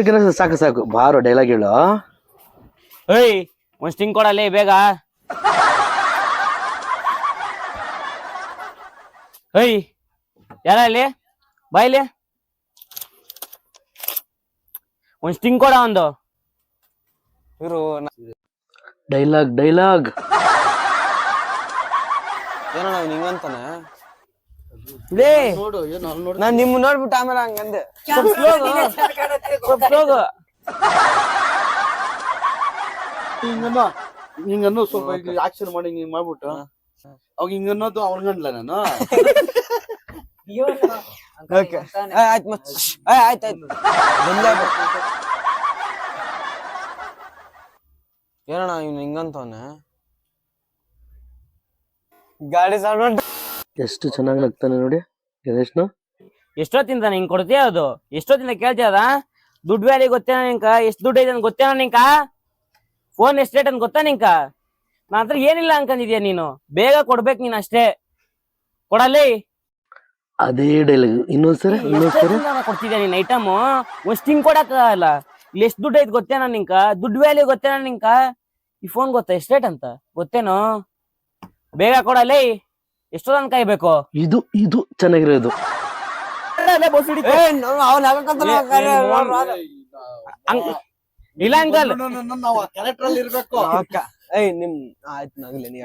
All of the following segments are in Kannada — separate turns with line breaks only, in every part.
ಗಣೇಶ ಸಾಕು ಸಾಕು ಬಾರೋ ಡೈಲಾಗ್ ಹೇಳು.
ಏಯ್ ಒಂದ್ ಸ್ಟಿಂಗ್ ಕೊಡಲೇ ಬೇಗ. ಏಯ್ ಯಾರ ಅಲ್ಲಿ ಬಾಯ್ಲಿ ಒಂದ್ ಸ್ಟಿಂಗ್ ಕೊಡ ಒಂದು.
ಇವರು
ಡೈಲಾಗ್ ಡೈಲಾಗ್
ಏನೋ ಹಿಂಗಂತಾನೆ.
ಲೇ
ನೋಡು ಏನು ಅಲ್ಲಿ ನೋಡು.
ನಾನ್ ನಿಮ್ ನೋಡ್ಬಿಟ್ಟು ಆಮೇಲೆ ಹಂಗಂದೆ.
ಹಿಂಗನ್ನು ಸ್ವಲ್ಪ ಆಕ್ಷನ್ ಮಾಡಿ ಹಿಂಗ್ ಮಾಡ್ಬಿಟ್ಟು ಅವಾಗ ಹಿಂಗನ್ನೋದು ಅವ್ನಗಂಡ್ಲ ನಾನು.
ಆಯ್ತು ಆಯ್ತಾಯ್ತು ಏನಣ್ಣ ಇವ್ನು ಹಿಂಗಂತವನೆ. ಗಾಡಿ ಸೌಂಡ್
ಎಷ್ಟು ಚೆನ್ನಾಗಿ ನಗ್ತಾನೆ ನೋಡಿ ಗಣೇಶ್ನ.
ಎಷ್ಟೊತ್ತಿಂದ ಹಿಂಗ್ ಕೊಡ್ತೀಯ ಅದು? ಎಷ್ಟೊತ್ತಿಂದ ಕೇಳ್ತೀಯ ಅದ? ದುಡ್ಡು ವ್ಯಾಲಿ ಗೊತ್ತೇನ ನಿಂಕ? ಎಷ್ಟ್ ದುಡ್ಡು ಐತೆ ಅಂತ ಗೊತ್ತೇನ ನಿಂಕ? ಫೋನ್ ಎಷ್ಟ್ ರೇಟ್ ಅಂತ ಗೊತ್ತಾ ನಿಂಕ? ನನ್ನ ಹತ್ರ ಏನಿಲ್ಲ ಅನ್ಕೊಂಡಿದ್ಯಾ ನೀನು? ಬೇಗ ಕೊಡ್ಬೇಕು ನೀನ್ ಅಷ್ಟೇ. ಕೊಡಲ್ಲಿ
ಅದೇ ಡೈಲಾಗ್ ಇನ್ನೊಂದ್ಸರಿ
ಕೊಡ್ತಿದ್ಯಾ ನೀನ್ ಐಟಮ್? ಒಂದ್ ಸ್ಟಿಂಗ್ ಕೊಡಕ್ಕಾಗಲ್ಲ. ಇಲ್ಲಿ ಎಷ್ಟ್ ದುಡ್ಡು ಐತೆ ಗೊತ್ತೇನ ನಿಂಕ? ದುಡ್ಡು ವ್ಯಾಲಿ ಗೊತ್ತೇನ ನಿಂಕ? ಈ ಫೋನ್ ಗೊತ್ತಾ ಎಷ್ಟ್ ರೇಟ್ ಅಂತ ಗೊತ್ತೇನೋ? ಬೇಗ ಕೊಡಲ್ಲಿ. ಎಷ್ಟೊಂದ್ ಕಾಯ್ಬೇಕು?
ಇದು ಇದು ಚೆನ್ನಾಗಿರೋದು.
ಇಲ್ಲ ಅಂಕಲ್
ಏಯ್ ನಿಮ್ ಆಯ್ತು ನಗ್ಲಿ ನೀ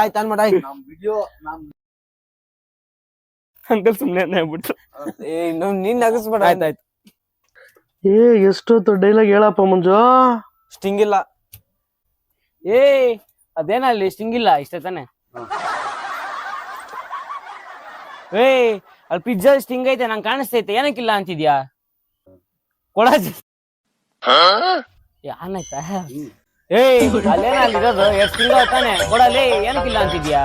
ಆಯ್ತು ಅನ್ಮಾಡ
ಅಂಕಲ್ ಸುಮ್ನೆ ಹೇಳ್ಬಿಟ್ಟು
ನೀನ್ ನಗಸ್ಬೇಡ.
ಆಯ್ತಾಯ್ತು.
ಎಷ್ಟೊತ್ತು ಡೈಲಾಗ್ ಹೇಳಪ್ಪ ಮಂಜು.
ಸ್ಟಿಂಗ್ ಇಲ್ಲ.
ಅದೇನಲ್ಲಿ ಸ್ಟಿಂಗ್ ಇಲ್ಲ ಇಷ್ಟೇ ತಾನೆ. ಅಲ್ಲಿ ಪಿಜ್ಜಾ ಸ್ಟಿಂಗ್ ಐತೆ ನಂಗೆ ಕಾಣಿಸ್ತೈತೆ ಏನಕ್ಕಿಲ್ಲ ಅಂತಿದ್ಯಾ? ಕೊಡ ಏನಾಯ್ತಾ? ಅಲ್ಲೇನ ಅಲ್ಲಿರೋದು ಎಷ್ಟು ಸ್ಟಿಂಗ್ ತಾನೆ ಕೊಡಲಿ ಏನಕ್ಕಿಲ್ಲ ಅಂತಿದ್ಯಾ?